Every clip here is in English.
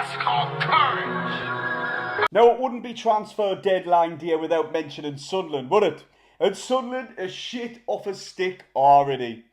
That's called courage. Now, it wouldn't be transfer deadline day without mentioning Sunderland, would it? And Sunderland is shit off a stick already.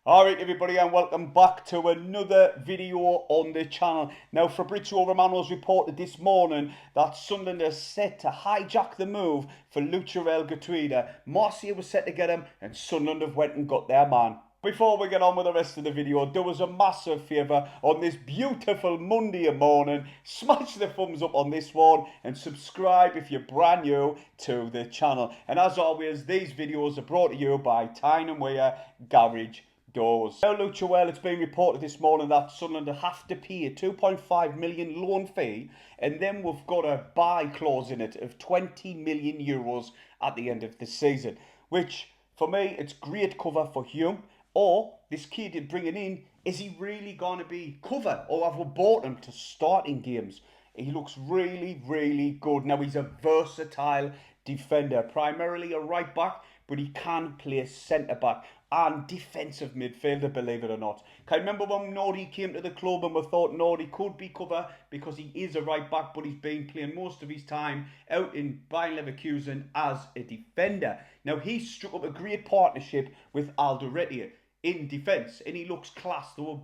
Alright everybody, and welcome back to another video on the channel. Now, Fabrizio Romano's reported this morning that Sunderland is set to hijack the move for Lutsharel Geertruida. Marseille was set to get him, and Sunderland have went and got their man. Before we get on with the rest of the video, do us a massive favour on this beautiful Monday morning. Smash the thumbs up on this one and subscribe if you're brand new to the channel. And as always, these videos are brought to you by Tyne & Wear Garage Doors. Now, Lutsharel, it's been reported this morning that Sunderland have to pay a 2.5 million loan fee, and then we've got a buy clause in it of 20 million euros at the end of the season, which for me, it's great cover for Hume. Or this kid you're bringing in, is he really going to be cover, or have we bought him to start in games? He looks really, really good. Now, he's a versatile defender, primarily a right back, but he can play centre back and defensive midfielder, believe it or not. Can I remember when Nordy came to the club and we thought Nordy could be cover because he is a right back, but he's been playing most of his time out in Bayern Leverkusen as a defender. Now, he struck up a great partnership with Alderete in defence, and he looks class. They were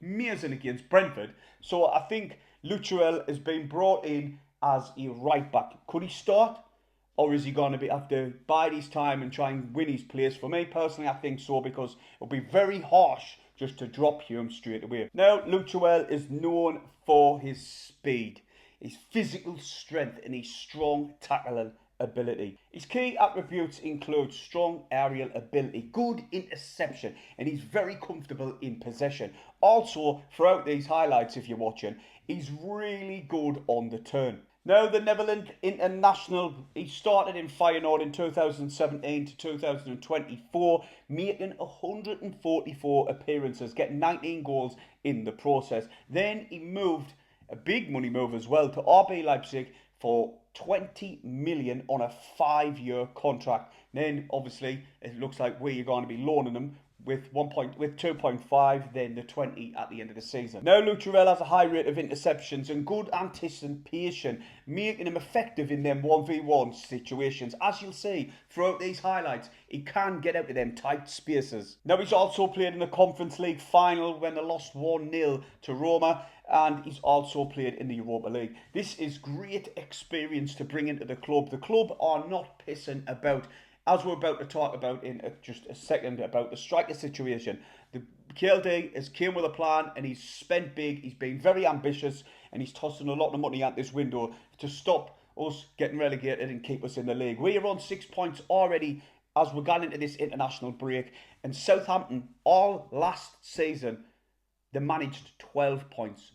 amazing against Brentford. So I think Lutsharel has been brought in as a right back. Could he start? Or is he going to have to bide his time and try and win his place? For me personally, I think so, because it'll be very harsh just to drop Hume straight away. Now, Lutsharel is known for his speed, his physical strength, and his strong tackling ability. His key attributes include strong aerial ability, good interception, and he's very comfortable in possession. Also, throughout these highlights, if you're watching, he's really good on the turn. Now, the Netherlands international, he started in Feyenoord in 2017 to 2024, making 144 appearances, getting 19 goals in the process. Then he moved, a big money move as well, to RB Leipzig for 20 million on a 5-year contract. Then obviously it looks like we're going to be loaning him with 2.5, then the 20 at the end of the season. Now, Lutsharel has a high rate of interceptions and good anticipation, making him effective in them 1v1 situations. As you'll see throughout these highlights, he can get out of them tight spaces. Now, he's also played in the Conference League final when they lost 1-0 to Roma, and he's also played in the Europa League. This is great experience to bring into the club. The club are not pissing about. As we're about to talk about in just a second about the striker situation, the KLD has came with a plan and he's spent big. He's been very ambitious and he's tossing a lot of money at this window to stop us getting relegated and keep us in the league. We are on 6 points already as we're going into this international break, and Southampton all last season they managed 12 points.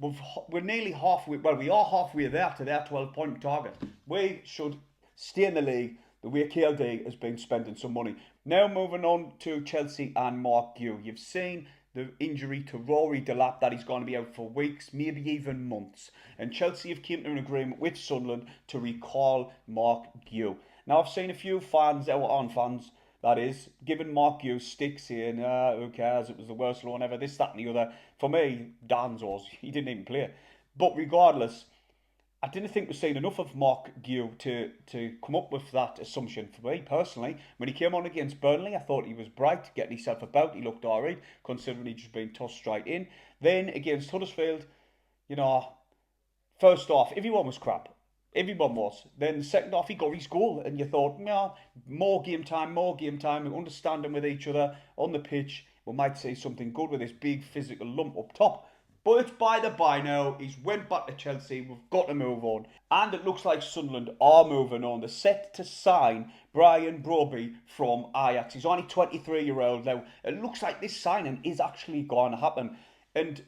We're nearly halfway. Well, we are halfway there to their 12-point target. We should stay in the league the way KLD has been spending some money. Now, moving on to Chelsea and Mark Guew. You've seen the injury to Rory Delap, that he's going to be out for weeks, maybe even months. And Chelsea have come to an agreement with Sunderland to recall Mark Guew. Now, I've seen a few fans, fans, that is, giving Mark Guew sticks saying, who cares, it was the worst loan ever, this, that and the other. For me, Dan's was, he didn't even play. But regardless, I didn't think we've seen enough of Mark Guew to come up with that assumption. For me, personally, when he came on against Burnley, I thought he was bright, getting himself about. He looked alright, considering he'd just been tossed straight in. Then, against Huddersfield, you know, first off, everyone was crap. Everyone was. Then the second half, he got his goal, and you thought, yeah, more game time, understanding with each other on the pitch. We might see something good with this big physical lump up top. But it's by the by now. He's went back to Chelsea. We've got to move on. And it looks like Sunderland are moving on. They're set to sign Brian Brobbey from Ajax. He's only 23-year-old now. It looks like this signing is actually going to happen. And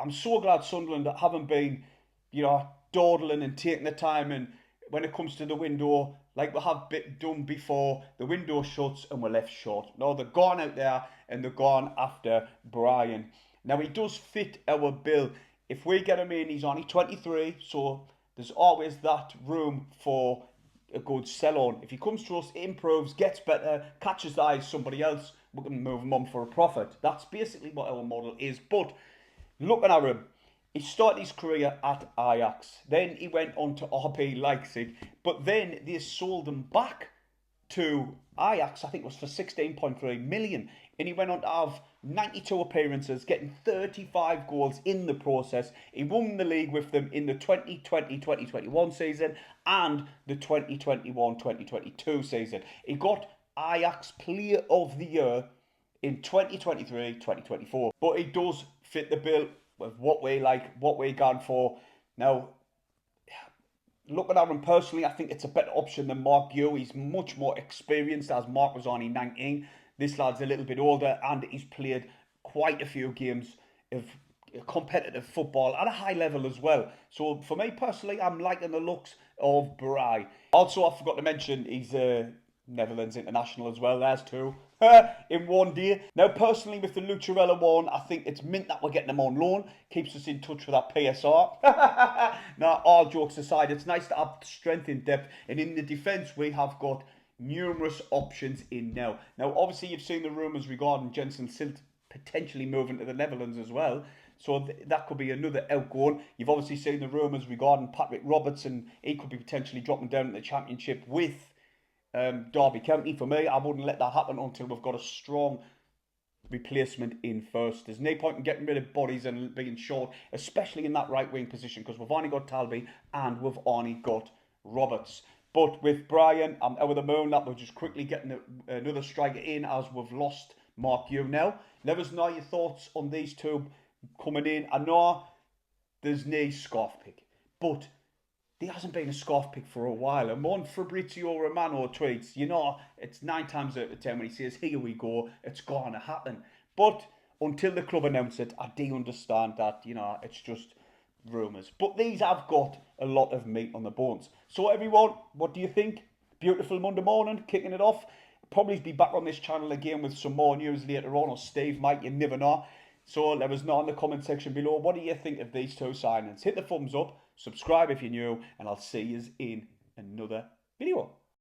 I'm so glad Sunderland haven't been, you know, dawdling and taking the time. And when it comes to the window, like we have done before, the window shuts and we're left short. No, they're gone out there and they're gone after Brian. Now, he does fit our bill. If we get him in, he's only 23, so there's always that room for a good sell-on. If he comes to us, improves, gets better, catches the eye of somebody else, we can move him on for a profit. That's basically what our model is. But looking at him, He started his career at Ajax. Then he went on to RB Leipzig. But then they sold him back to Ajax, I think it was for 16.3 million. And he went on to have 92 appearances, getting 35 goals in the process. He won the league with them in the 2020-2021 season and the 2021-2022 season. He got Ajax Player of the Year in 2023-2024. But he does fit the bill with what we like, what we're going for. Now, looking at him personally, I think it's a better option than Mark Yu. He's much more experienced, as Mark was only 19. This lad's a little bit older, and he's played quite a few games of competitive football at a high level as well. So for me personally, I'm liking the looks of Brobbey. Also, I forgot to mention he's a Netherlands international as well. There's two in one day. Now, personally, with the Lutsharel one, I think it's mint that we're getting him on loan. Keeps us in touch with our PSR. Now, all jokes aside, it's nice to have strength in depth. And in the defence, we have got numerous options in now. Now, obviously, you've seen the rumours regarding Jensen Silt potentially moving to the Netherlands as well. So that could be another outgoing. You've obviously seen the rumours regarding Patrick Robertson. He could be potentially dropping down in the Championship with Derby County. For me, I wouldn't let that happen until we've got a strong replacement in first. There's no point in getting rid of bodies and being short, especially in that right wing position, because we've only got Talby and we've only got Roberts. But with Brian, I'm over the moon that we're just quickly getting another striker in, as we've lost Mark Yu now. Let us know your thoughts on these two coming in. I know there's no scarf pick, but there hasn't been a scarf pick for a while. And one Fabrizio Romano tweets, you know, it's 9 times out of 10 when he says, here we go, it's going to happen. But until the club announce it, I do understand that, you know, it's just rumours. But these have got a lot of meat on the bones. So everyone, what do you think? Beautiful Monday morning, kicking it off. Probably be back on this channel again with some more news later on, or Steve might, you never know. So let us know in the comment section below, what do you think of these two signings? Hit the thumbs up, subscribe if you're new, and I'll see you in another video.